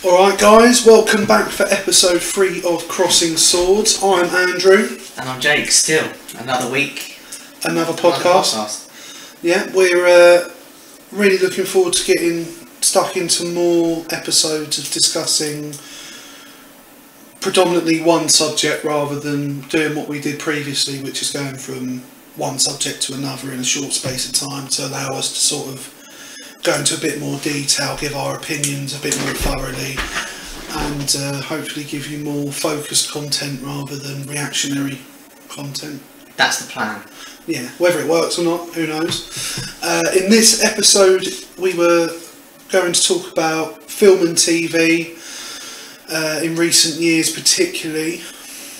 Alright guys, welcome back for episode 3 of Crossing Swords. I'm Andrew. And I'm Jake, still. Another week. Another podcast. Yeah, we're really looking forward to getting stuck into more episodes of discussing predominantly one subject rather than doing what we did previously, which is going from one subject to another in a short space of time to allow us to sort of go into a bit more detail, give our opinions a bit more thoroughly, and hopefully give you more focused content rather than reactionary content. That's the plan. Yeah, whether it works or not, who knows. In this episode we were going to talk about film and TV in recent years particularly.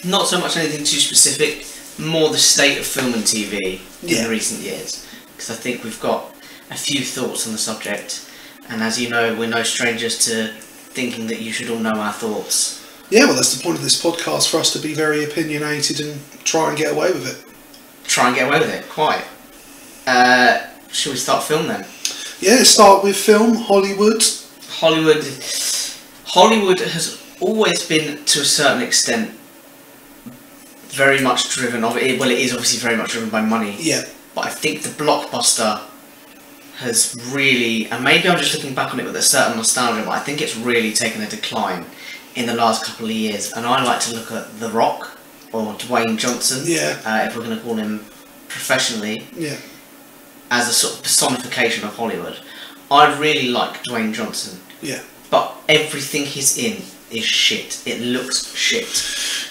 Not so much anything too specific, more the state of film and TV in recent years. Because I think we've got a few thoughts on the subject, and as you know, we're no strangers to thinking that you should all know our thoughts. Yeah, well, that's the point of this podcast, for us to be very opinionated and try and get away with it. Try and get away with it, quite. Shall we start film then? Yeah, start with film, Hollywood. Hollywood has always been, to a certain extent, very much driven, well, it is obviously very much driven by money. Yeah. But I think the blockbuster has really, and maybe I'm just looking back on it with a certain nostalgia, but I think it's really taken a decline in the last couple of years. And I like to look at The Rock, or Dwayne Johnson, if we're going to call him professionally, as a sort of personification of Hollywood. I really like Dwayne Johnson. Yeah. But everything he's in is shit. It looks shit.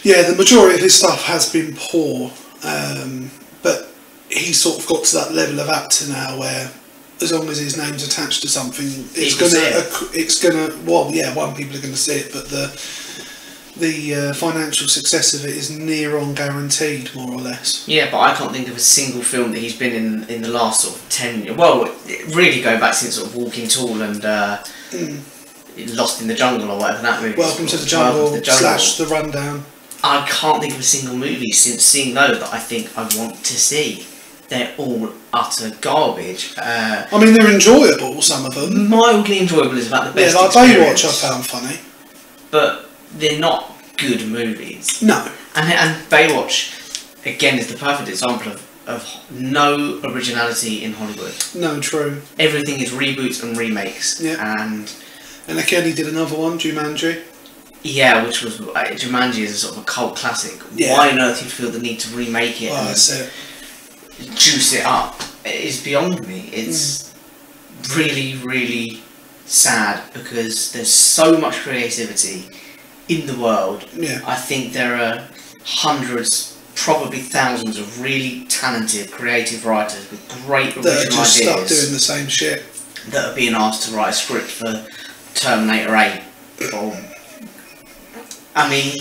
Yeah, the majority of his stuff has been poor, but he's sort of got to that level of actor now where, as long as his name's attached to something, it's gonna. Well, yeah, people are gonna see it, but the financial success of it is near on guaranteed, more or less. Yeah, but I can't think of a single film that he's been in the last sort of 10 years. Well, really going back since sort of Walking Tall and Lost in the Jungle or whatever that movie. Welcome to the Jungle / The Rundown. I can't think of a single movie since seeing those that I think I want to see. They're all utter garbage. I mean, they're enjoyable, some of them. Mildly enjoyable is about the best. Yeah, like Baywatch I found funny. But they're not good movies. No. And Baywatch, again, is the perfect example of no originality in Hollywood. No, true. Everything is reboots and remakes. Yeah. And again, he did another one, Jumanji. Yeah, which was... Jumanji is a sort of a cult classic. Yeah. Why on earth you'd feel the need to remake it? Well, that's it. Juice it up. It is beyond me. It's really, really sad because there's so much creativity in the world. Yeah. I think there are hundreds, probably thousands of really talented, creative writers with great original ideas. That are just stuck doing the same shit. That are being asked to write a script for Terminator 8 or... I mean,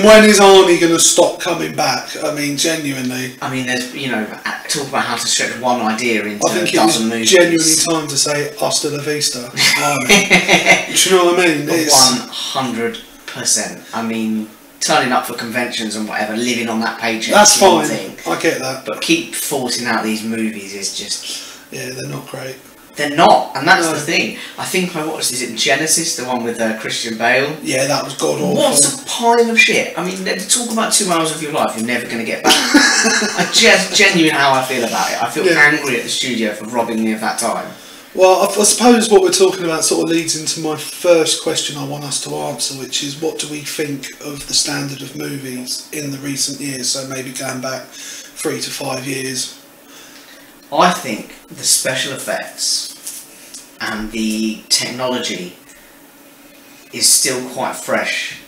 when is Arnie going to stop coming back? I mean, genuinely. I mean, there's, talk about how to stretch one idea into I think a dozen movies. Genuinely time to say hasta la vista, Arnie. Do you know what I mean? 100%. I mean, turning up for conventions and whatever, living on that paycheck. That's fine. I get that. But keep forcing out these movies is just... Yeah, they're not great. They're not, and that's the thing. I think I watched, is it Genesis, the one with Christian Bale? Yeah, that was god awful. What a pile of shit. I mean, talk about 2 hours of your life you're never going to get back. I just, genuinely how I feel about it. I feel angry at the studio for robbing me of that time. Well, I suppose what we're talking about sort of leads into my first question I want us to answer, which is what do we think of the standard of movies in the recent years, so maybe going back 3 to 5 years? I think the special effects and the technology is still quite fresh,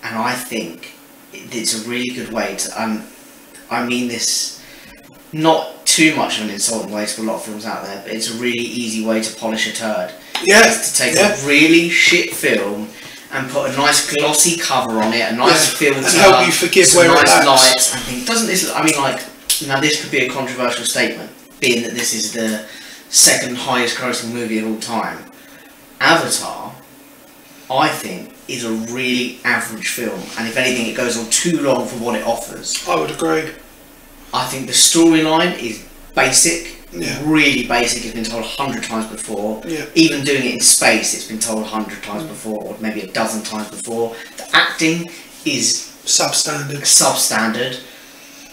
and I think it's a really good way to, I mean this not too much of an insulting way to a lot of films out there, but it's a really easy way to polish a turd. Yeah. It's to take a really shit film and put a nice glossy cover on it, a nice filter, and help you forgive some where nice it lights and things. Doesn't this? I mean, like, now this could be a controversial statement, being that this is the second highest grossing movie of all time. Avatar, I think, is a really average film, and if anything, it goes on too long for what it offers. I would agree. I think the storyline is basic. really basic. It's been told 100 times before. Yeah. Even doing it in space, it's been told 100 times before, or maybe a dozen times before. The acting is substandard.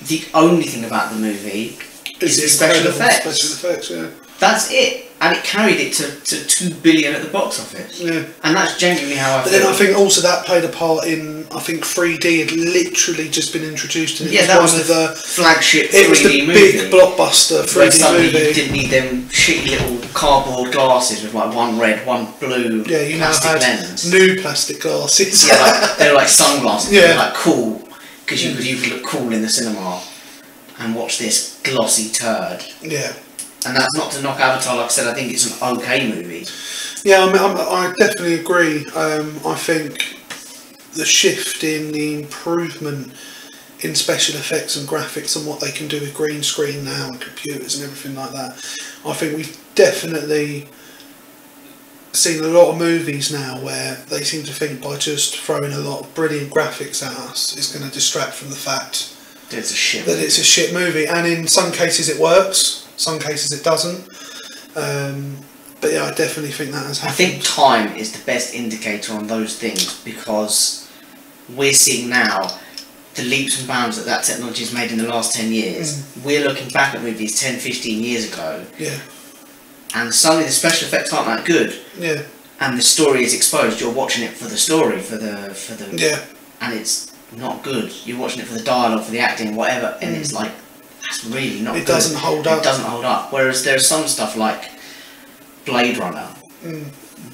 The only thing about the movie is the special effects. Special effects, yeah. That's it. And it carried it to 2 billion at the box office. Yeah. And that's genuinely how I feel. But then I think also that played a part in, I think 3D had literally just been introduced, and that was the flagship 3D movie. It was the big blockbuster 3D movie. You didn't need them shitty little cardboard glasses with like one red, one blue plastic lens. New plastic glasses. Yeah, they were like sunglasses. Yeah. They were like cool, because you could look cool in the cinema and watch this glossy turd. Yeah. And that's not to knock Avatar. Like I said, I think it's an okay movie. Yeah, I definitely agree. I think the shift in the improvement in special effects and graphics and what they can do with green screen now and computers and everything like that, I think we've definitely seen a lot of movies now where they seem to think by just throwing a lot of brilliant graphics at us is going to distract from the fact that it's a shit movie. And in some cases it works, some cases it doesn't. But yeah, I definitely think that has happened. I think time is the best indicator on those things, because we're seeing now the leaps and bounds that technology has made in the last 10 years. We're looking back at movies 10, 15 years ago. Yeah. And suddenly the special effects aren't that good. Yeah. And the story is exposed. You're watching it for the story, for the yeah. And it's not good. You're watching it for the dialogue, for the acting, whatever, and it's like, that's really not good. It doesn't hold up. It doesn't hold up. Whereas there's some stuff like Blade Runner,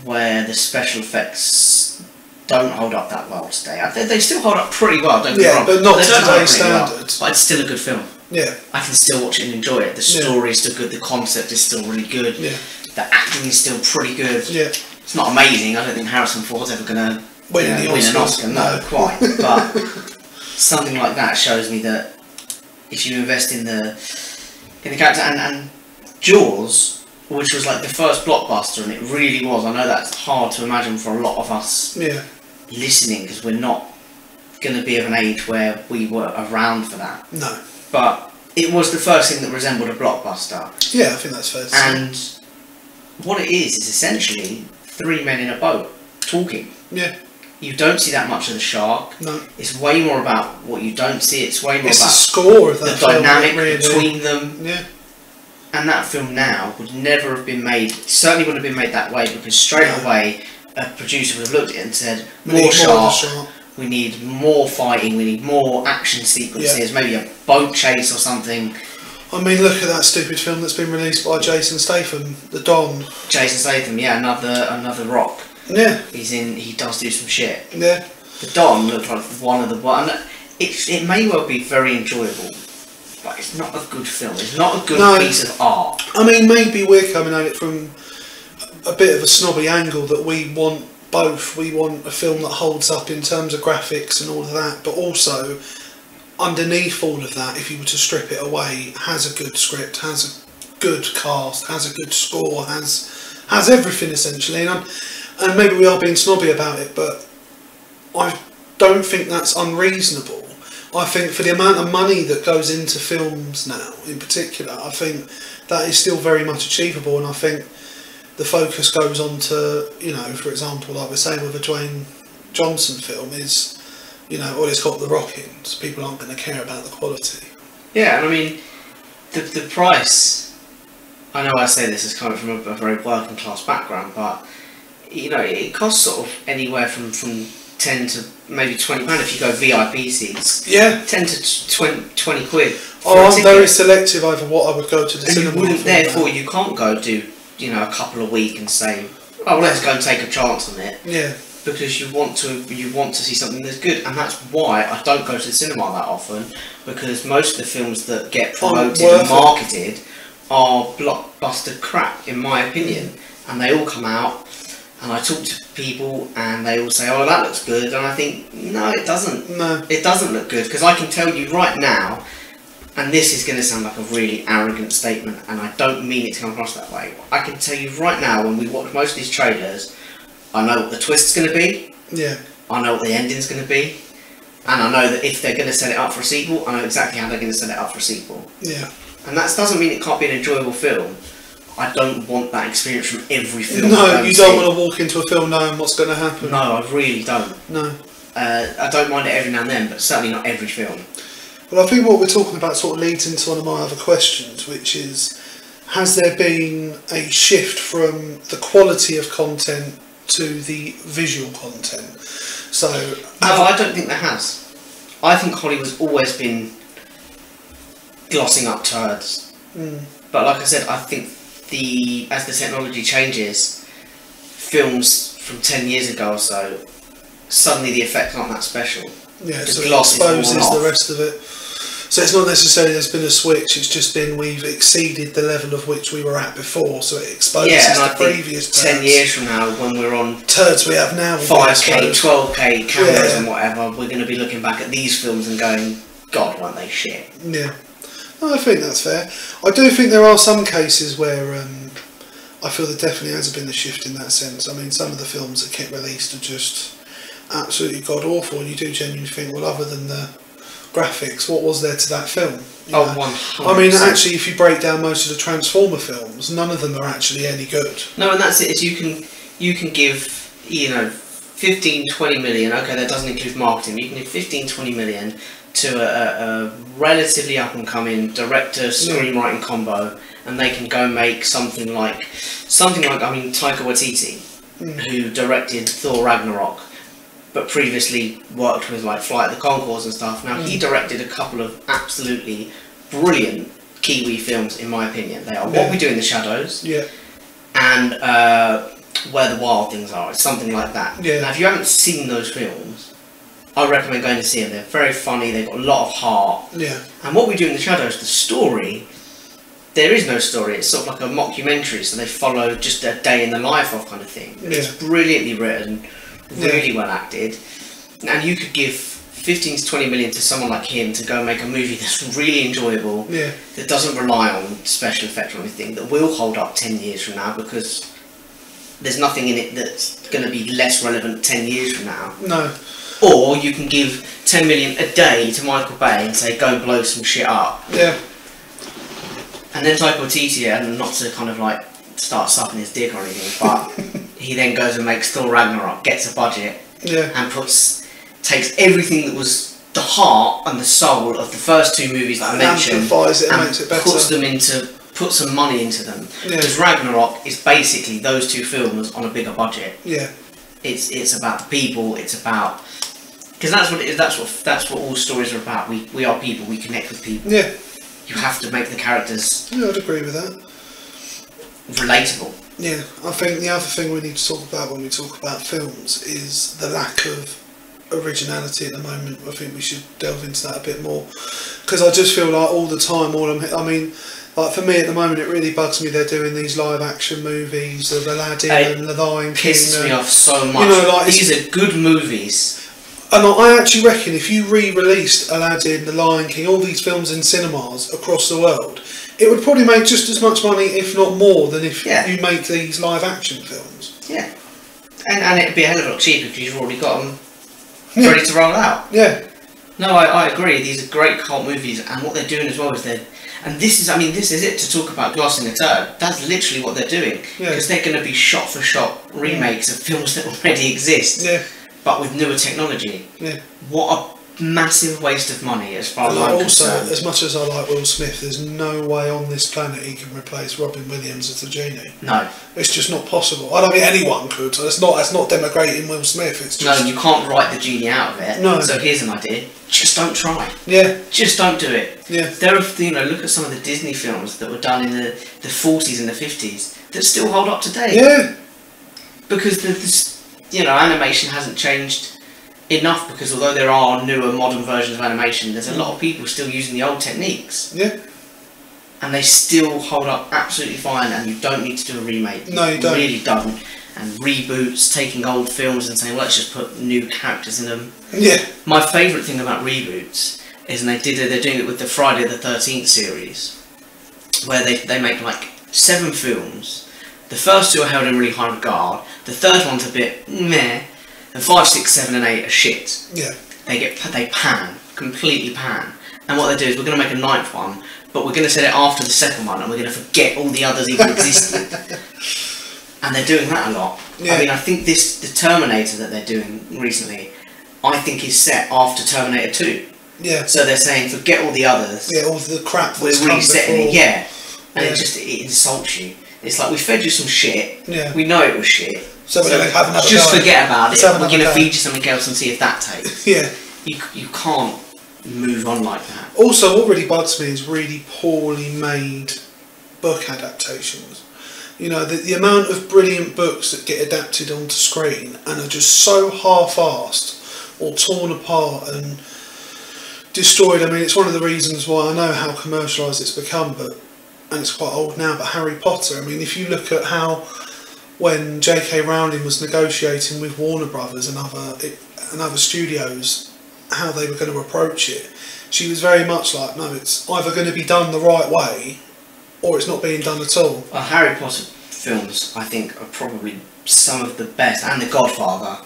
where the special effects don't hold up that well today. They still hold up pretty well, don't get me wrong. But not to today's standards. But it's still a good film. Yeah. I can still watch it and enjoy it. The story is still good, the concept is still really good, the acting is still pretty good. Yeah. It's not amazing. I don't think Harrison Ford's ever going to win an Oscar. No, quite. But something like that shows me that if you invest in the character, and Jaws, which was like the first blockbuster, and it really was. I know that's hard to imagine for a lot of us listening, because we're not going to be of an age where we were around for that. No. But it was the first thing that resembled a blockbuster. Yeah, I think that's fair to say. And what it is essentially 3 men in a boat talking. Yeah. You don't see that much of the shark. No. It's way more about what you don't see. It's way more about the score of that the film, dynamic really. between them. Yeah. And that film now would never have been made, certainly wouldn't have been made that way, because straight away a producer would have looked at it and said, more shark, we need more fighting, we need more action sequences, maybe a boat chase or something. I mean, look at that stupid film that's been released by Jason Statham, The Don. Jason Statham, yeah, another rock. Yeah. He does do some shit. Yeah. The Don looked like one of the... It may well be very enjoyable, but it's not a good film. It's not a good piece of art. I mean, maybe we're coming at it from a bit of a snobby angle, that we want both. We want a film that holds up in terms of graphics and all of that, but also underneath all of that, if you were to strip it away, has a good script, has a good cast, has a good score, has everything essentially. And maybe we are being snobby about it, but I don't think that's unreasonable. I think for the amount of money that goes into films now, in particular, I think that is still very much achievable, and I think the focus goes on to, for example, like we're saying with a Dwayne Johnson film, is, it's got The Rock in, so people aren't going to care about the quality. Yeah, and I mean, the price, I know I say this as coming from a very working class background, but, it costs sort of anywhere from 10 to maybe £20 if you go VIP seats. Yeah. 10 to 20 quid. I'm very selective over what I would go to the cinema. You wouldn't, therefore, you can't go do, a couple a week and say, oh, well, let's go and take a chance on it. Yeah. Because you want to see something that's good, and that's why I don't go to the cinema that often, because most of the films that get promoted and marketed are blockbuster crap, in my opinion, and they all come out. And I talk to people and they all say, oh, that looks good. And I think, no, it doesn't. No. It doesn't look good. Because I can tell you right now, and this is going to sound like a really arrogant statement, and I don't mean it to come across that way. I can tell you right now, when we watch most of these trailers, I know what the twist's going to be. Yeah. I know what the ending's going to be. And I know that if they're going to set it up for a sequel, I know exactly how they're going to set it up for a sequel. Yeah. And that doesn't mean it can't be an enjoyable film. I don't want that experience from every film. No, you don't want to walk into a film knowing what's going to happen. No, I really don't. No. I don't mind it every now and then, but certainly not every film. Well, I think what we're talking about sort of leads into one of my other questions, which is, has there been a shift from the quality of content to the visual content? So, no, I don't think there has. I think Hollywood's always been glossing up turds. But like I said, I think as the technology changes, films from 10 years ago or so, suddenly the effects aren't that special. Yeah, The so it gloss is exposes worn the off. rest of it. So it's not necessarily there's been a switch, it's just been we've exceeded the level of which we were at before, so it exposes Yeah, and the I think previous 10 turds. years from now, when we're on Turds we have now will be 5K, exposed. 12K cameras Yeah. and whatever, we're going to be looking back at these films and going, God, weren't they shit? Yeah, no, I think that's fair. I do think there are some cases where I feel there definitely has been a shift in that sense. I mean, some of the films that get released are just absolutely god awful, and you do genuinely think, well, other than the graphics, what was there to that film? You Oh, know? 100%. I mean, actually, if you break down most of the Transformer films, none of them are actually any good. No, and that's it, is you can give, 15, 20 million, okay, that doesn't include marketing, you can give 15, 20 million to a relatively up-and-coming director screenwriting combo, and they can go make something like Taika Waititi, who directed Thor Ragnarok, but previously worked with like Flight of the Conchords and stuff. Now he directed a couple of absolutely brilliant Kiwi films, in my opinion. They are What We Do in the Shadows, Yeah, and Where the Wild Things Are. It's something like that. Yeah. Now, if you haven't seen those films, I recommend going to see them. They're very funny. They've got a lot of heart. yeah, And What We Do in the Shadows, the story, there is no story. It's sort of like a mockumentary, so they follow just a day in the life of kind of thing. It's brilliantly written, really well acted, and you could give 15 to 20 million to someone like him to go and make a movie that's really enjoyable, yeah. that doesn't rely on special effects or anything, that will hold up 10 years from now, because there's nothing in it that's going to be less relevant 10 years from now. No. Or you can give 10 million a day to Michael Bay and say, go and blow some shit up. Yeah. And then Taika Waititi, and not to kind of like start sucking his dick or anything, but he then goes and makes Thor Ragnarok, gets a budget, Yeah. and takes everything that was the heart and the soul of the first two movies that I mentioned, amplifies it and and makes it better. put some money into them. Yeah. Because Ragnarok is basically those two films on a bigger budget. Yeah. It's about the people. It's about, because that's what it is. That's what all stories are about. We are people. We connect with people. Yeah. You have to make the characters Yeah, I'd agree with that. relatable. Yeah, I think the other thing we need to talk about when we talk about films is the lack of originality at the moment. I think we should delve into that a bit more, because I just feel like all the time, like for me at the moment, it really bugs me they're doing these live action movies of Aladdin and The Lion King. Pisses me off so much. You know, like, these are good movies. And I actually reckon if you re-released Aladdin, The Lion King, all these films in cinemas across the world, it would probably make just as much money, if not more, than if you make these live action films. Yeah. And it'd be a hell of a lot cheaper if you've already got them ready to roll out. Yeah. No, I agree. These are great cult movies, and what they're doing as well is this is it to talk about glossing a turd. That's literally what they're doing. Because they're going to be shot for shot remakes of films that already exist. Yeah. But with newer technology. Yeah. What a massive waste of money as far as And I'm also, concerned. as much as I like Will Smith, there's no way on this planet he can replace Robin Williams as the genie. No. It's just not possible. I don't think anyone could. That's not denigrating Will Smith. It's just No, you can't write the genie out of it. No. So here's an idea. Just don't try. Yeah. Just don't do it. Yeah. There are, look at some of the Disney films that were done in the 40s and the 50s that still hold up today. Yeah. Because animation hasn't changed enough, because although there are newer modern versions of animation, there's a lot of people still using the old techniques. Yeah. And they still hold up absolutely fine, and you don't need to do a remake. No, you don't. Really don't. And reboots, taking old films and saying, well, let's just put new characters in them. Yeah. My favourite thing about reboots is, they're doing it with the Friday the 13th series, where they make like 7 films. The first 2 are held in really high regard. The third one's a bit meh. And 5, 6, 7 and 8 are shit. Yeah. They pan, completely pan. And what they do is, we're going to make a 9th one, but we're going to set it after the second one, and we're going to forget all the others even existed. And they're doing that a lot. Yeah. I mean, I think the Terminator that they're doing recently, I think is set after Terminator 2. Yeah. So they're saying, forget all the others. Yeah, all the crap that's We're come resetting before. it, yeah. And Yeah. it insults you. It's like, we fed you some shit. Yeah. We know it was shit. So we're going to have another just go. forget about it. Let's have We're another going to go. feed you something else and see if that takes. Yeah. You can't move on like that. Also, what really bugs me is really poorly made book adaptations. You know, the amount of brilliant books that get adapted onto screen and are just so half-assed or torn apart and destroyed. I mean, it's one of the reasons why I know how commercialised it's become, and it's quite old now, but Harry Potter, I mean, if you look at how, when J.K. Rowling was negotiating with Warner Brothers and other studios, how they were going to approach it, she was very much like, no, it's either going to be done the right way or it's not being done at all. Well, Harry Potter films, I think, are probably some of the best, and The Godfather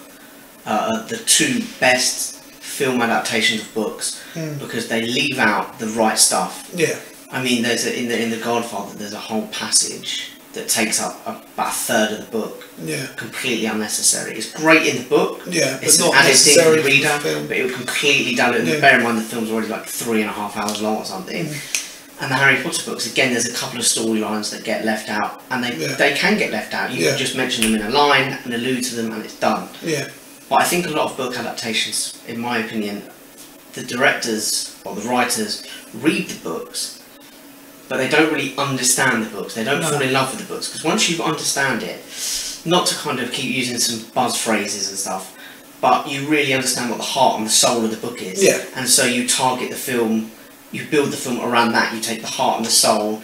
are the two best film adaptations of books, because they leave out the right stuff. Yeah. I mean, in the Godfather, there's a whole passage that takes up about a third of the book. Yeah. Completely unnecessary. It's great in the book. Yeah, but It's not an added thing for necessary the for the reader, film. but it would completely done it. Yeah. Bear in mind the film's already like 3.5 hours long or something. And the Harry Potter books, again, there's a couple of storylines that get left out, and they can get left out. You Yeah. can just mention them in a line and allude to them, and it's done. Yeah. But I think a lot of book adaptations, in my opinion, the directors or the writers read the books, but they don't really understand the books. They don't fall in love with the books, because once you understand it, not to kind of keep using some buzz phrases and stuff, but you really understand what the heart and the soul of the book is. Yeah. And so you target the film, you build the film around that, you take the heart and the soul,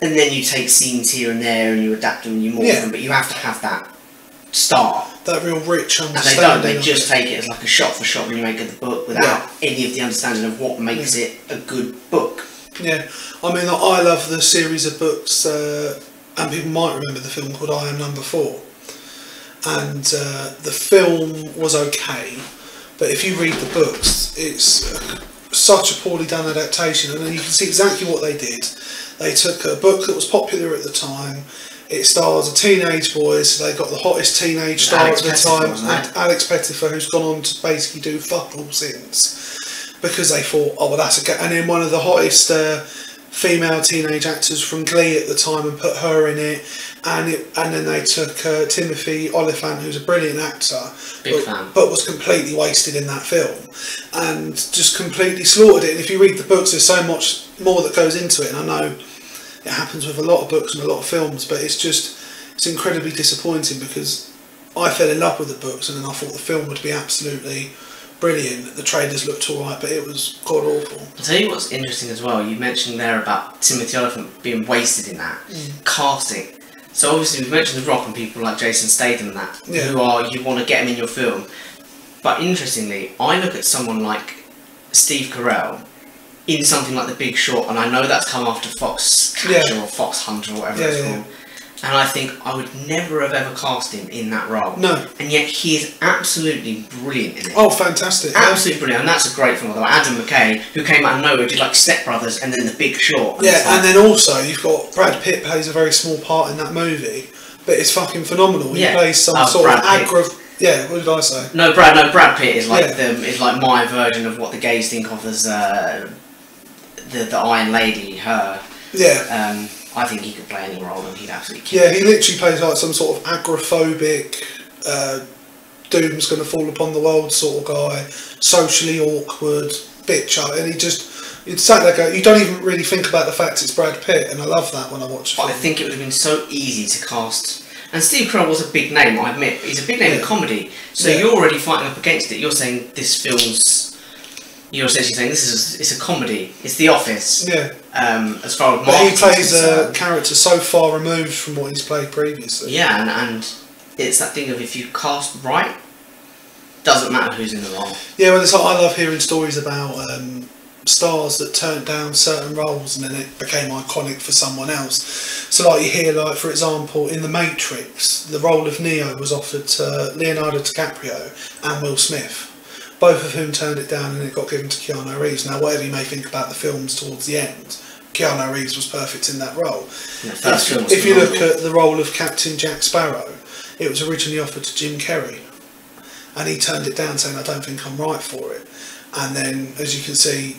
and then you take scenes here and there and you adapt them and you morph them, but you have to have that start. That real rich And understanding. they don't, they of just it. take it as like a shot for shot remake of the book without any of the understanding of what makes it a good book. Yeah, I mean, I love the series of books, and people might remember the film called I Am Number 4. And the film was okay, but if you read the books, it's such a poorly done adaptation, and then you can see exactly what they did. They took a book that was popular at the time. It stars a teenage boy, so they got the hottest teenage star Alex at the Pettyfer, time, wasn't it? and Alex Pettyfer, who's gone on to basically do fuck all since, because they thought, oh well, that's a. And then one of the hottest female teenage actors from Glee at the time, and put her in it, and then they took Timothy Olyphant, who's a brilliant actor, but was completely wasted in that film, and just completely slaughtered it. And if you read the books, there's so much more that goes into it, and I know it happens with a lot of books and a lot of films, but it's incredibly disappointing, because I fell in love with the books and then I thought the film would be absolutely brilliant. The trailers looked alright, but it was god awful. I'll tell you what's interesting as well, you mentioned there about Timothy Olyphant being wasted in that. Casting. So obviously we've mentioned The Rock and people like Jason Statham and that, you want to get them in your film. But interestingly, I look at someone like Steve Carell in something like The Big Short, and I know that's come after Foxcatcher or Fox Hunter or whatever it's called, and I think I would never have ever cast him in that role. No. And yet he is absolutely brilliant in it. Oh, fantastic. Absolutely brilliant, and that's a great film. Although Adam McKay, who came out of nowhere, did like Step Brothers and then The Big Short. And and then also you've got Brad Pitt plays a very small part in that movie, but it's fucking phenomenal. He plays some sort of what did I say? No, Brad Pitt is like is like my version of what the gays think of as the Iron Lady, her. Yeah. I think he could play any role and he'd absolutely kill it. He literally plays like some sort of agoraphobic, doom's going to fall upon the world sort of guy, socially awkward, bitch, and he just, you'd sat there go, you don't even really think about the fact it's Brad Pitt, and I love that when I watch it. I think it would have been so easy to cast, and Steve Carell was a big name, I admit, he's a big name in comedy, so you're already fighting up against it, you're saying this film's, you're essentially saying it's a comedy, it's The Office. As far as marketing, but he plays a character so far removed from what he's played previously. Yeah, and it's that thing of if you cast right, doesn't matter who's in the role. Yeah, well, it's like I love hearing stories about stars that turned down certain roles and then it became iconic for someone else. So like you hear, like for example, in The Matrix, the role of Neo was offered to Leonardo DiCaprio and Will Smith, both of whom turned it down and it got given to Keanu Reeves. Now, whatever you may think about the films towards the end, Keanu Reeves was perfect in that role. If you look at the role of Captain Jack Sparrow, it was originally offered to Jim Carrey, and he turned it down, saying, "I don't think I'm right for it." And then, as you can see,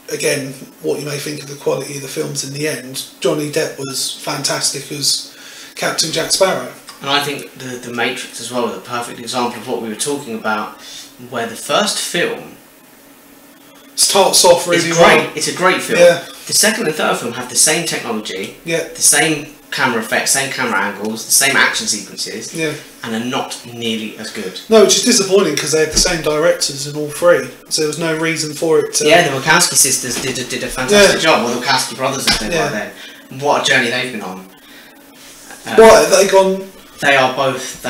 again, what you may think of the quality of the films in the end, Johnny Depp was fantastic as Captain Jack Sparrow. And I think the Matrix as well is a perfect example of what we were talking about, where the first film starts off really is great. well. It's a great film. Yeah. The second and third film have the same technology, Yeah. the same camera effects, same camera angles, the same action sequences, Yeah. and are not nearly as good. No, which is disappointing because they had the same directors in all three, so there was no reason for it to... Yeah, the Wachowski sisters did a fantastic job, or the Wachowski brothers as they were then. What a journey they've been on. What, have they gone... They are both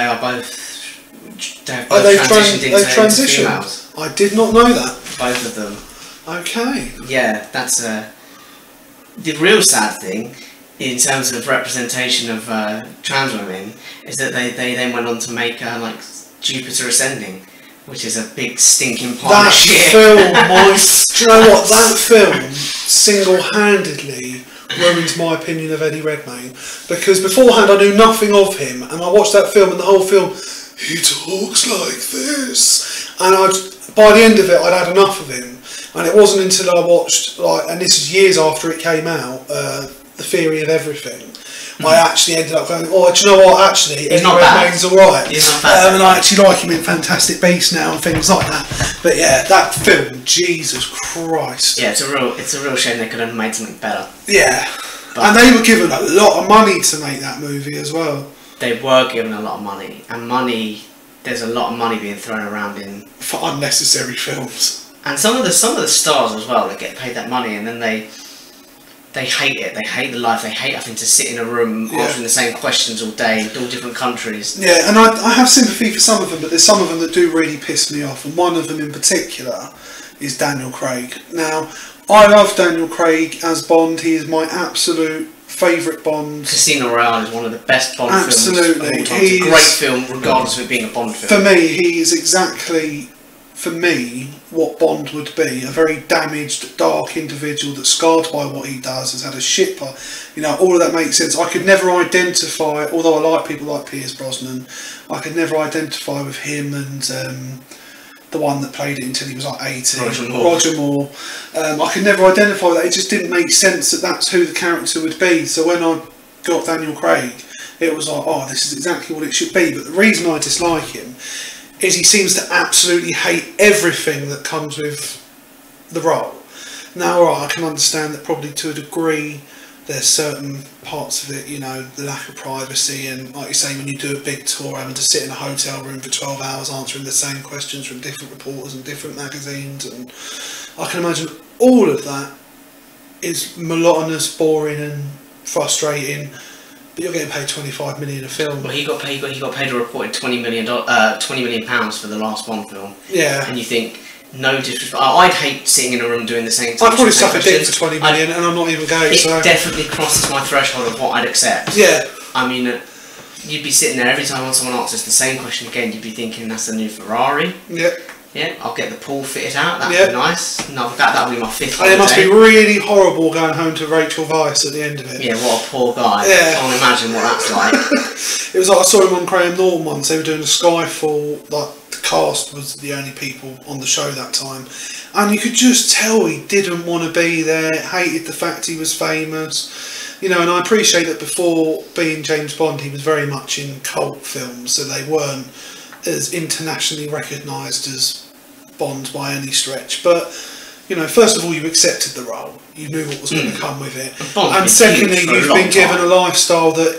transitioned into females. I did not know that. Both of them. Okay. Yeah, that's the real sad thing in terms of representation of trans women is that they then went on to make like Jupiter Ascending, which is a big stinking pile of shit. That film, do you know what? That film single-handedly ruins my opinion of Eddie Redmayne, because beforehand I knew nothing of him, and I watched that film, and the whole film, he talks like this, and by the end of it I'd had enough of him. And it wasn't until I watched, and this is years after it came out, The Theory of Everything, I actually ended up going, oh, do you know what, actually, Eddie Redmayne's alright. He's not bad. And I actually like him in Fantastic Beasts now and things like that. But yeah, that film, Jesus Christ. Yeah, it's a real shame they could have made something better. Yeah. And they were given a lot of money to make that movie as well. They were given a lot of money, and there's a lot of money being thrown around for unnecessary films. And some of the stars as well, they get paid that money, and then they hate it. They hate the life. They hate having to sit in a room answering the same questions all day in all different countries. Yeah, and I have sympathy for some of them, but there's some of them that do really piss me off, and one of them in particular is Daniel Craig. Now, I love Daniel Craig as Bond. He is my absolute favourite Bond. Casino Royale is one of the best Bond films of all time. It's a great film, regardless of it being a Bond film. For me, he is exactly... for me, what Bond would be, a very damaged, dark individual that's scarred by what he does, has had a shit part. You know, all of that makes sense. I could never identify, although I like people like Pierce Brosnan, I could never identify with him and the one that played it until he was like 80, Roger Moore. I could never identify with that. It just didn't make sense that that's who the character would be. So when I got Daniel Craig, it was like, oh, this is exactly what it should be. But the reason I dislike him is he seems to absolutely hate everything that comes with the role. Now, right, I can understand that probably to a degree there's certain parts of it, you know, the lack of privacy, and like you say, when you do a big tour, having to sit in a hotel room for 12 hours answering the same questions from different reporters and different magazines, and I can imagine all of that is monotonous, boring and frustrating. But you're getting paid $25 million a film. Well, he got paid a reported £20 million for the last Bond film. Yeah. And you think, no disrespect. I'd hate sitting in a room doing the same. I'd probably suck a dick for $20 million, and I'm not even gay. It definitely crosses my threshold of what I'd accept. Yeah. I mean, you'd be sitting there every time someone answers the same question again. You'd be thinking, that's a new Ferrari. Yeah. Yeah, I'll get the pool fitted out. That'd be nice. No, that'll be my fifth holiday. And it must be really horrible going home to Rachel Weisz at the end of it. Yeah, what a poor guy. Yeah. I can't imagine what that's like. It was like, I saw him on Graham Norton once. They were doing a Skyfall. Like, the cast was the only people on the show that time, and you could just tell he didn't want to be there. Hated the fact he was famous. You know, and I appreciate that before being James Bond, he was very much in cult films, so they weren't as internationally recognised as Bond by any stretch. But, you know, first of all, you accepted the role. You knew what was going to come with it. And secondly, you've been given a lifestyle that,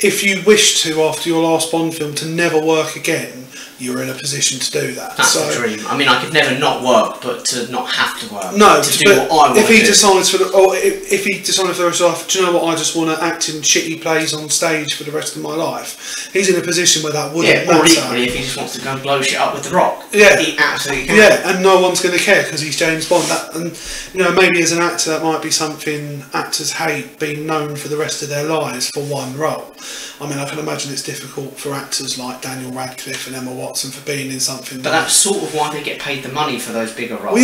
if you wish to, after your last Bond film, to never work again, you're in a position to do that. That's the dream. I mean, I could never not work, but to not have to work. No, to do what I want if he to do. decides if he decides for the rest of his life, do you know what? I just want to act in shitty plays on stage for the rest of my life. He's in a position where that wouldn't matter. Or equally, if he just wants to go and blow shit up with The Rock, he absolutely can. Yeah, and no one's going to care because he's James Bond. And you know, maybe as an actor, that might be something actors hate, being known for the rest of their lives for one role. I mean, I can imagine it's difficult for actors like Daniel Radcliffe and Emma Watson for being in something. But that's sort of why they get paid the money for those bigger roles. Well,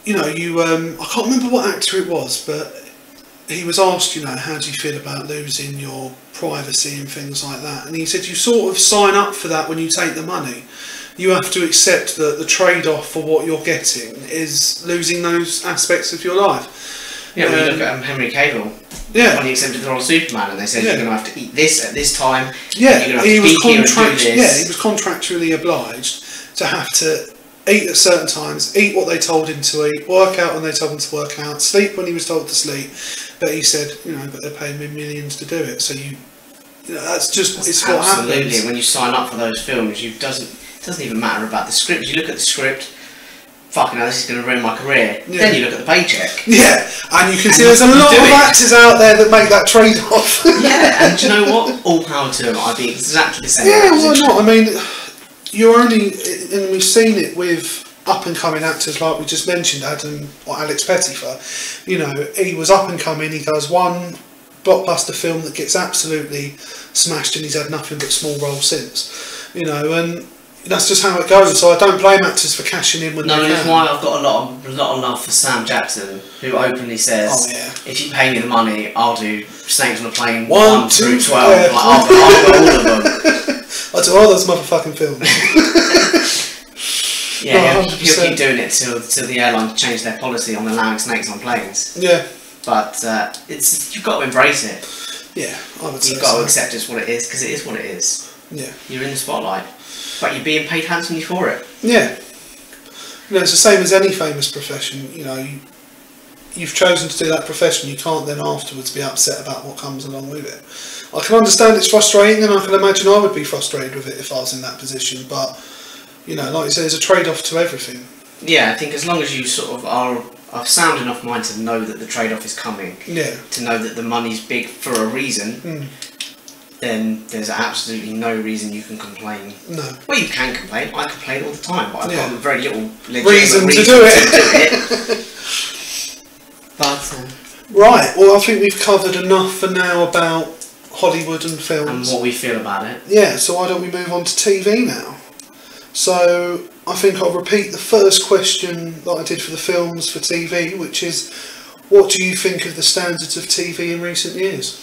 yeah, I can't remember what actor it was, but he was asked, you know, how do you feel about losing your privacy and things like that? And he said, you sort of sign up for that when you take the money. You have to accept that the trade-off for what you're getting is losing those aspects of your life. Yeah, when you look at Henry Cavill, when he accepted the role of Superman, and they said you're going to have to eat this at this time. Yeah, you're going to have to speak here and do this. Yeah, he was contractually obliged to have to eat at certain times, eat what they told him to eat, work out when they told him to work out, sleep when he was told to sleep. But he said, you know, but they're paying me millions to do it. So you know, that's what happens. Absolutely. When you sign up for those films, it doesn't even matter about the script. You look at the script, fucking hell, this is going to ruin my career. Yeah. Then you look at the paycheck. Yeah, and you can see there's a lot of actors out there that make that trade-off. Yeah, and do you know what? All power to them. I think exactly the same. Yeah, why not? I mean, you're only, and we've seen it with up-and-coming actors like we just mentioned, Alex Pettyfer. You know, he was up-and-coming, he does one blockbuster film that gets absolutely smashed and he's had nothing but small roles since. You know, and that's just how it goes. So I don't blame actors for cashing in when they can. No, that's why I've got a lot of love for Sam Jackson, who openly says, if you pay me the money, I'll do Snakes on a Plane 1 through 12. Like, I'll do all of them. I do all those motherfucking films. Yeah, he'll keep doing it till the airlines change their policy on allowing snakes on planes. Yeah. But you've got to embrace it. Yeah, I would say you've got to accept it's what it is, because it is what it is. Yeah. You're in the spotlight, but you're being paid handsomely for it. Yeah. You know, it's the same as any famous profession. You know, you've chosen to do that profession, you can't then afterwards be upset about what comes along with it. I can understand it's frustrating, and I can imagine I would be frustrated with it if I was in that position, but, you know, like you say, there's a trade-off to everything. Yeah, I think as long as you sort of are sound enough mind to know that the trade-off is coming, to know that the money's big for a reason, then there's absolutely no reason you can complain. No. Well, you can complain. I complain all the time, but I've got very little reason to do it. But right, well, I think we've covered enough for now about Hollywood and films. And what we feel about it. Yeah, so why don't we move on to TV now? So, I think I'll repeat the first question that I did for the films for TV, which is, what do you think of the standards of TV in recent years?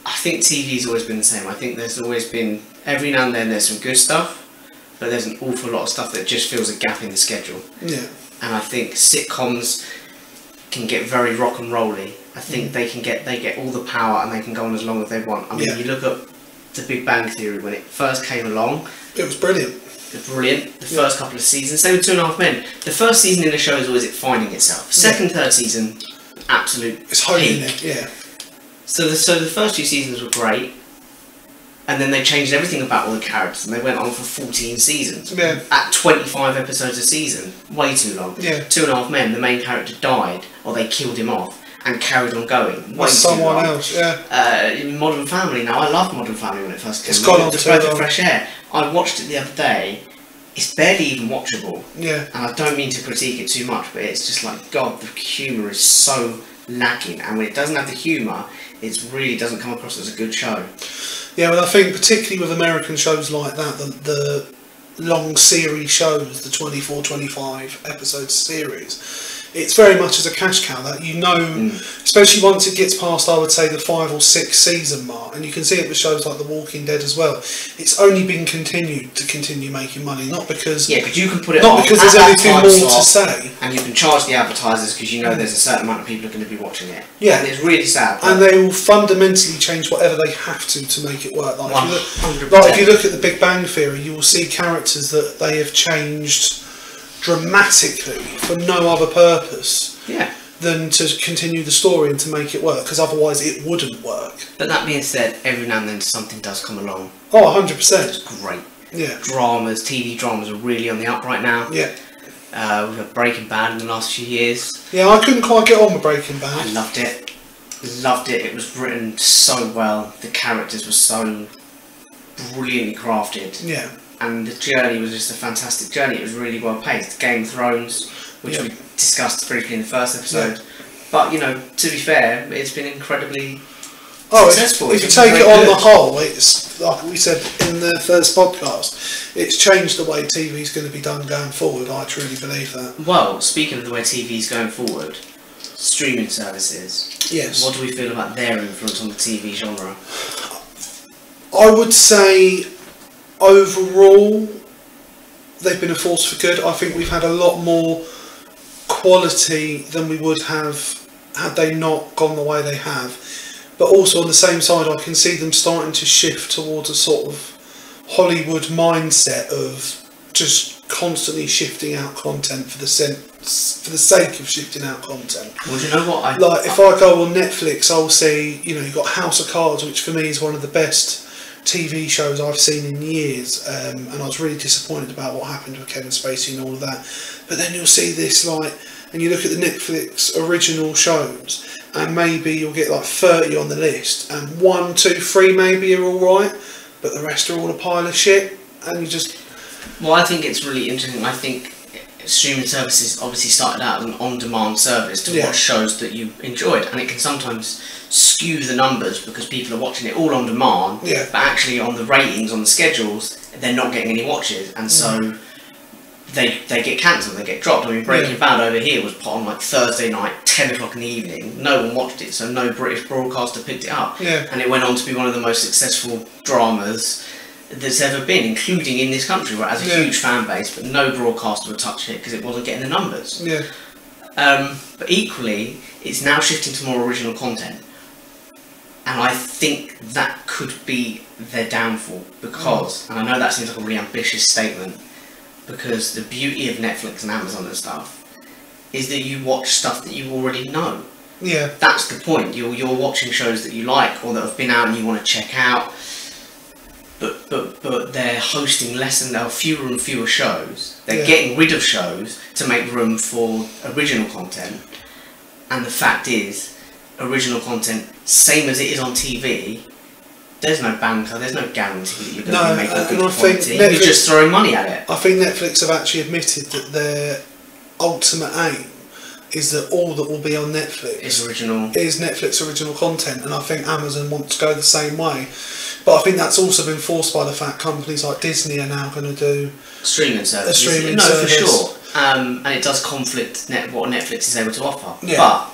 I think TV's always been the same. I think there's always been, every now and then there's some good stuff, but there's an awful lot of stuff that just fills a gap in the schedule. Yeah. And I think sitcoms can get very rock and rolly. I think they get all the power and they can go on as long as they want. I mean, you look at The Big Bang Theory when it first came along. It was brilliant. The first couple of seasons. Same with Two and a Half Men. The first season in the show is always it finding itself. Second, third season, absolute it's honing it, yeah. So the first two seasons were great, and then they changed everything about all the characters, and they went on for 14 seasons. Yeah. At 25 episodes a season, way too long. Yeah. Two and a Half Men, the main character died, or they killed him off, and carried on going. Way someone too long. Else, yeah. Modern Family. Now, I loved Modern Family when it first came. It's gone on to too long. fresh air. I watched it the other day. It's barely even watchable. Yeah. And I don't mean to critique it too much, but it's just like, God, the humour is so lacking, and when it doesn't have the humour, it really doesn't come across as a good show. Yeah, well, I think particularly with American shows like that, the long series shows, the 24, 25 episode series, it's very much as a cash cow that especially once it gets past, I would say, the 5 or 6 season mark, and you can see it with shows like The Walking Dead as well. It's only been continued to continue making money, not because because you can put it not because there's anything more to say, and you can charge the advertisers because you know there's a certain amount of people are going to be watching it. Yeah, and it's really sad. And they will fundamentally change whatever they have to make it work. Like if you look at The Big Bang Theory, you will see characters that they have changed dramatically for no other purpose than to continue the story and to make it work, because otherwise it wouldn't work. But that being said, every now and then something does come along. Oh, 100%. It's great. Yeah. TV dramas are really on the up right now. Yeah. We've had Breaking Bad in the last few years. Yeah, I couldn't quite get on with Breaking Bad. I loved it. It was written so well. The characters were so brilliantly crafted. Yeah. And the journey was just a fantastic journey. It was really well paced. Game of Thrones, which we discussed briefly in the first episode. Yeah. But, you know, to be fair, it's been incredibly successful. If you take it on the whole, it's, like we said in the first podcast, it's changed the way TV's going to be done going forward. I truly believe that. Well, speaking of the way TV's going forward, streaming services. Yes. What do we feel about their influence on the TV genre? I would say overall they've been a force for good. I think we've had a lot more quality than we would have had they not gone the way they have. But also on the same side, I can see them starting to shift towards a sort of Hollywood mindset of just constantly shifting out content for the sake of shifting out content. Well, do you know what? Like if I go on Netflix, I'll see, you know, you've got House of Cards, which for me is one of the best TV shows I've seen in years, and I was really disappointed about what happened with Kevin Spacey and all of that. But then you'll see this, like, and you look at the Netflix original shows, and maybe you'll get like 30 on the list, and 1, 2, 3 maybe are alright, but the rest are all a pile of shit, and you just... Well, I think it's really interesting. I think streaming services obviously started out as an on-demand service to watch shows that you enjoyed, and it can sometimes skew the numbers because people are watching it all on demand, but actually on the ratings, on the schedules, they're not getting any watches, and so they get cancelled, they get dropped. I mean, Breaking Bad over here was put on like Thursday night, 10 o'clock in the evening. No one watched it, so no British broadcaster picked it up. And it went on to be one of the most successful dramas that's ever been, including in this country, where it has a huge fan base, but no broadcaster would touch it because it wasn't getting the numbers. But equally, it's now shifting to more original content. And I think that could be their downfall because, and I know that seems like a really ambitious statement, because the beauty of Netflix and Amazon and stuff is that you watch stuff that you already know. That's the point. You're watching shows that you like or that have been out and you want to check out. But they're hosting less and fewer and fewer shows. They're getting rid of shows to make room for original content. And the fact is, original content, same as it is on TV, there's no banker, there's no guarantee that you're going to make a good quality. You're just throwing money at it. I think Netflix have actually admitted that their ultimate aim is that all that will be on Netflix is Netflix original content, and I think Amazon wants to go the same way. But I think that's also been forced by the fact companies like Disney are now going to do streaming services. No, for sure. And it does conflict what Netflix is able to offer. But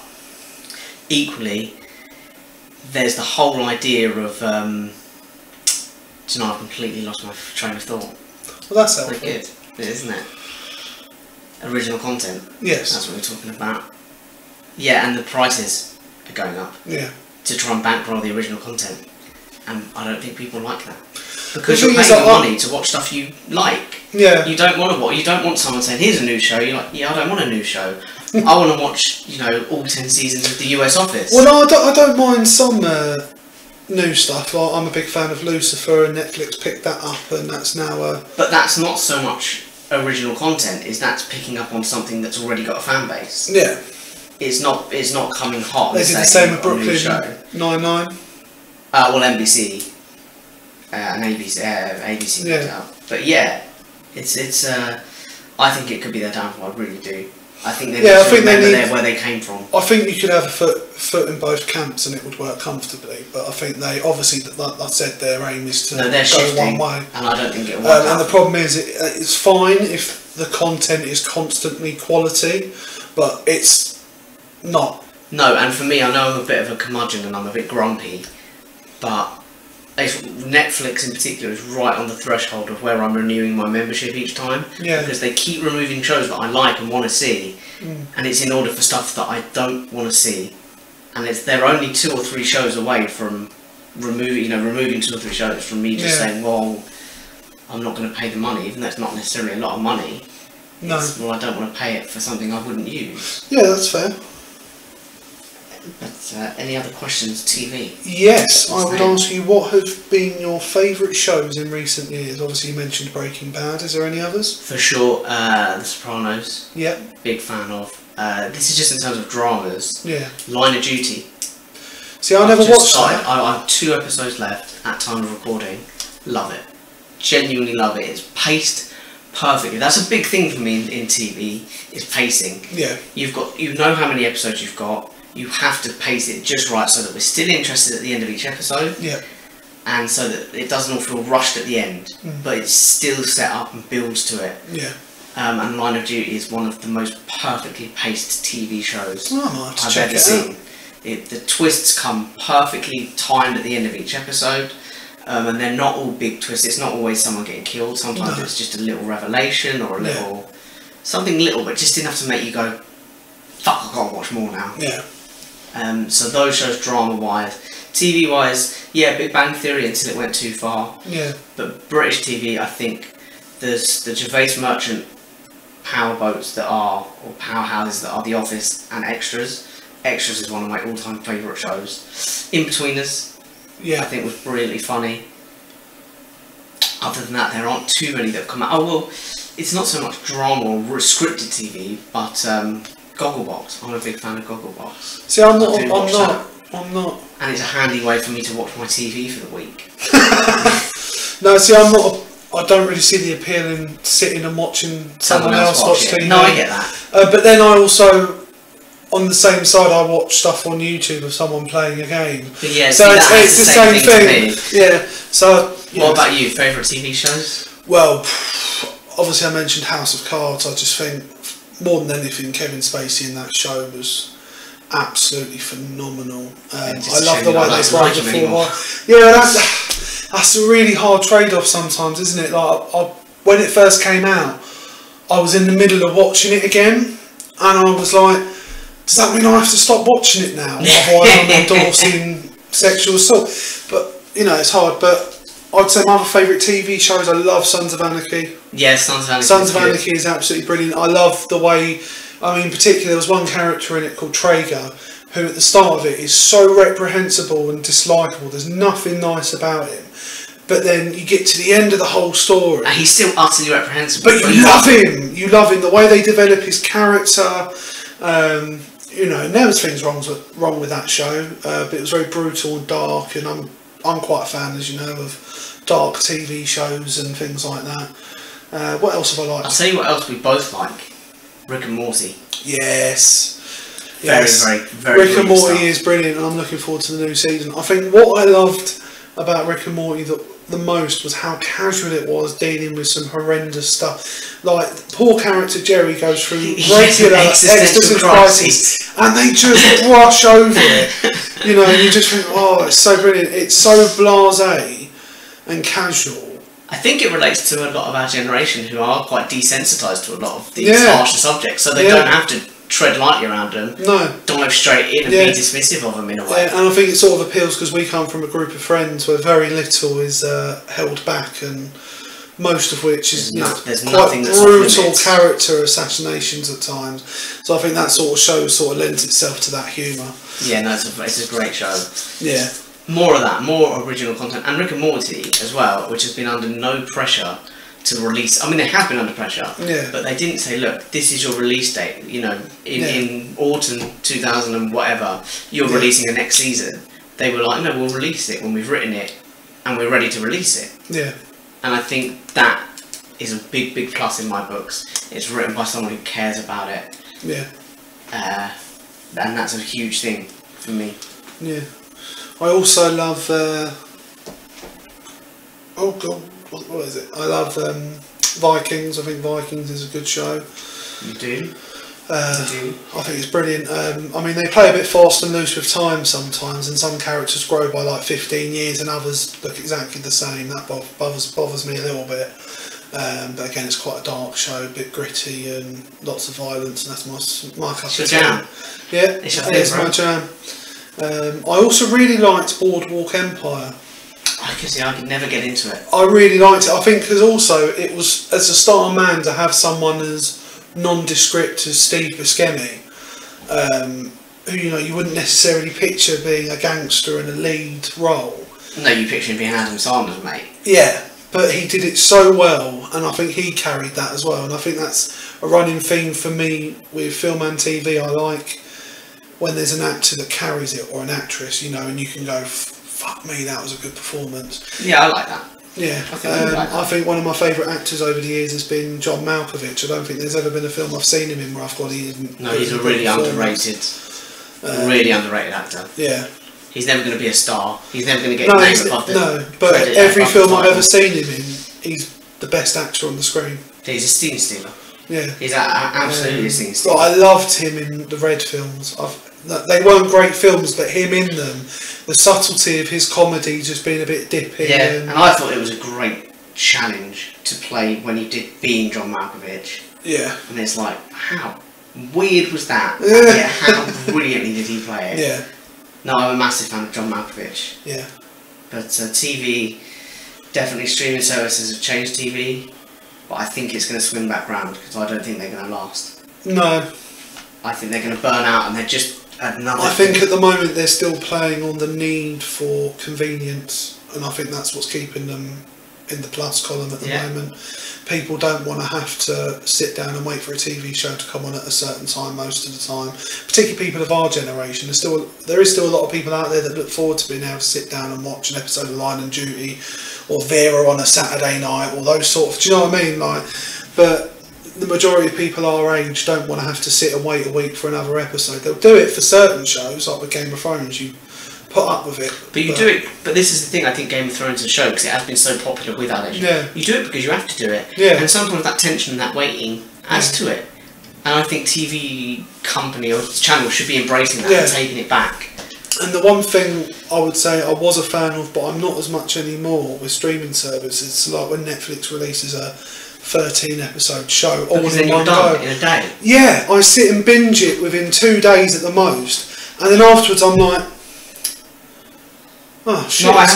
equally, there's the whole idea of... do you know, I've completely lost my train of thought. Well, that's helpful. Pretty good, isn't it? Original content. Yes. That's what we're talking about. Yeah, and the prices are going up. To try and bankroll the original content. And I don't think people like that. Because you're paying money to watch stuff you like. You don't want to watch. You don't want someone saying, "Here's a new show." You're like, "Yeah, I don't want a new show. I want to watch, you know, all 10 seasons of The US Office." Well, no, I don't mind some new stuff. Like, I'm a big fan of Lucifer, and Netflix picked that up, and that's now. But that's not so much original content. That's picking up on something that's already got a fan base. It's not coming hot. They did the same with Brooklyn Nine-Nine. Well, NBC and ABC picked it up. But yeah, it's. I think it could be their downfall. I really do. I think they need to remember where they came from. I think you could have a foot in both camps and it would work comfortably. But I think they obviously, like I said, their aim is to go one way. And I don't think it'll work. And the problem is, it's fine if the content is constantly quality, but it's not. No, and for me, I know I'm a bit of a curmudgeon and I'm a bit grumpy, but Netflix in particular is right on the threshold of where I'm renewing my membership each time, because they keep removing shows that I like and want to see, and it's in order for stuff that I don't want to see, and they're only 2 or 3 shows away from removing 2 or 3 shows from me just saying, well, I'm not going to pay the money, even though it's not necessarily a lot of money. Well, I don't want to pay it for something I wouldn't use. That's fair. But any other questions? TV? Yes, I would ask you, what have been your favourite shows in recent years? Obviously you mentioned Breaking Bad, is there any others? For sure, The Sopranos. Big fan of. This is just in terms of dramas. Line of Duty. See, I never watched that. I have 2 episodes left at time of recording. Love it. Genuinely love it. It's paced perfectly. That's a big thing for me in TV, is pacing. You know how many episodes you've got. You have to pace it just right so that we're still interested at the end of each episode. And so that it doesn't all feel rushed at the end, but it's still set up and builds to it. and Line of Duty is one of the most perfectly paced TV shows I might have to I've check ever it seen. out. The twists come perfectly timed at the end of each episode, and they're not all big twists. It's not always someone getting killed. Sometimes it's just a little revelation or a little something little, but just enough to make you go, "Fuck, I gotta watch more now." Yeah. So those shows, drama-wise, TV-wise, yeah, Big Bang Theory until it went too far. Yeah. But British TV, I think there's the Gervais Merchant powerboats that are, or powerhouses that are The Office and Extras. Extras is one of my all-time favourite shows. In-Betweeners, Yeah. I think was brilliantly funny. Other than that, there aren't too many that have come out. Oh well, it's not so much drama or scripted TV, but Gogglebox. I'm a big fan of Gogglebox. See, I'm I do watch not. And it's a handy way for me to watch my TV for the week. No, see, I'm not. I don't really see the appeal in sitting and watching someone else watch TV. No, I get that. But then I also, on the same side, I watch stuff on YouTube of someone playing a game. But yeah, so see, it's the same thing. Yeah. So. What about you? Favourite TV shows? Well, obviously I mentioned House of Cards. I just think more than anything, Kevin Spacey in that show was absolutely phenomenal. I love the way they wrote the forward. Yeah, that's a really hard trade-off sometimes, isn't it? Like when it first came out, I was in the middle of watching it again, and I was like, does that mean I have to stop watching it now? Otherwise I'm endorsing sexual assault. But, you know, it's hard. But I'd say my other favourite TV shows, I love Sons of Anarchy. Yeah, Sons of Anarchy. Sons of Anarchy is absolutely brilliant. I love the way, I mean, particularly there was one character in it called Traeger, who at the start of it is so reprehensible and dislikable. There's nothing nice about him. But then you get to the end of the whole story. And he's still utterly reprehensible. But you love him. You love him. The way they develop his character. You know, there was things wrong with that show. But it was very brutal and dark. And I'm quite a fan, as you know, of dark TV shows and things like that. What else have I liked? I'll tell you what else we both like. Rick and Morty. Yes. Very Rick and Morty is brilliant, and I'm looking forward to the new season. I think what I loved about Rick and Morty the most was how casual it was dealing with some horrendous stuff. Like, poor character Jerry goes through regular existential crises, and they just brush over it. You know, and you just think, oh, it's so brilliant. It's so blasé and casual. I think it relates to a lot of our generation who are quite desensitised to a lot of these harsher subjects, so they don't have to tread lightly around them. No. Dive straight in and be dismissive of them in a way. Yeah, and I think it sort of appeals because we come from a group of friends where very little is held back, and most of which is quite brutal character assassinations at times. So I think that sort of show sort of lends itself to that humour. Yeah, no, it's a great show. Yeah. More of that, more original content. And Rick and Morty as well, which has been under no pressure to release. I mean, they have been under pressure, but they didn't say, look, this is your release date, you know, in autumn 2000 and whatever, you're releasing the next season. They were like, no, we'll release it when we've written it and we're ready to release it. Yeah. And I think that is a big, big plus in my books. It's written by someone who cares about it. Yeah. And that's a huge thing for me. Yeah. I also love, oh God, what is it? I love Vikings. I think Vikings is a good show. You do? I think it's brilliant. I mean, they play a bit fast and loose with time sometimes, and some characters grow by like 15 years and others look exactly the same. That bothers me a little bit. But again, it's quite a dark show, a bit gritty and lots of violence, and that's my cup of tea. It's your jam? Yeah, it's my jam. I also really liked Boardwalk Empire. I could never get into it. I really liked it. I think because also it was, as a star man, to have someone as nondescript as Steve Buscemi, who, you know, you wouldn't necessarily picture being a gangster in a lead role. No, you picture him being Adam Sandler, mate. Yeah, but he did it so well, and I think he carried that as well. And I think that's a running theme for me with film and TV. I like when there's an actor that carries it, or an actress, you know, and you can go, fuck me, that was a good performance. Yeah, I like that. Yeah, I think one of my favourite actors over the years has been John Malkovich. I don't think there's ever been a film I've seen him in where I've got he's a really underrated actor. Yeah. He's never going to be a star. He's never going to get named above the but every film I've ever seen him in, he's the best actor on the screen. He's a scene stealer. Yeah. He's absolutely sings But I loved him in the Red films. They weren't great films, but him in them, the subtlety of his comedy just being a bit dippy. Yeah, and I thought it was a great challenge to play when he did being John Malkovich. Yeah. And it's like, how weird was that? Yeah. Yeah, how brilliantly did he play it? Yeah. No, I'm a massive fan of John Malkovich. Yeah. But TV, definitely streaming services have changed TV, but I think it's going to swing back round because I don't think they're going to last. No. I think they're going to burn out and they're just another... I think at the moment they're still playing on the need for convenience, and I think that's what's keeping them in the plus column at the moment. People don't want to have to sit down and wait for a TV show to come on at a certain time most of the time. Particularly people of our generation. There is still a lot of people out there that look forward to being able to sit down and watch an episode of Line and Duty or Vera on a Saturday night or those sort of... Do you know what I mean? But the majority of people our age don't want to have to sit and wait a week for another episode. They'll do it for certain shows, like with Game of Thrones. You put up with it. But you do it, but this is the thing, I think Game of Thrones is a show because it has been so popular with adults. Yeah. You do it because you have to do it. Yeah. And sometimes that tension and that waiting adds to it. And I think TV company or channel should be embracing that and taking it back. And the one thing I would say I was a fan of, but I'm not as much anymore with streaming services, like when Netflix releases a 13 episode show all in one go. In a day. Yeah, I sit and binge it within 2 days at the most, and then afterwards I'm like, oh shit, no, I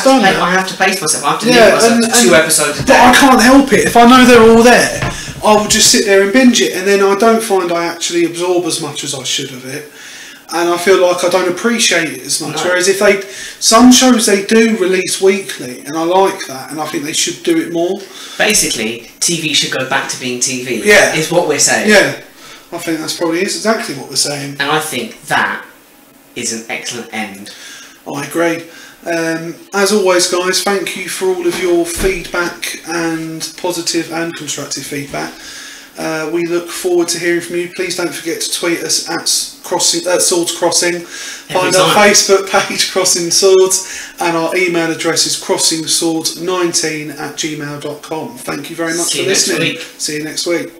have to pace myself. I have to limit myself to 2 episodes a day. But I can't help it. If I know they're all there, I will just sit there and binge it, and then I don't find I actually absorb as much as I should of it. And I feel like I don't appreciate it as much. No. Whereas some shows they do release weekly, and I like that, and I think they should do it more. Basically, TV should go back to being TV. Yeah, is what we're saying. Yeah, I think that's probably exactly what we're saying. And I think that is an excellent end. I agree. As always, guys, thank you for all of your feedback and positive and constructive feedback. We look forward to hearing from you. Please don't forget to tweet us at Swords Crossing. Find our Facebook page, Crossing Swords, and our email address is crossingswords19@gmail.com. Thank you very much for listening. See you next week.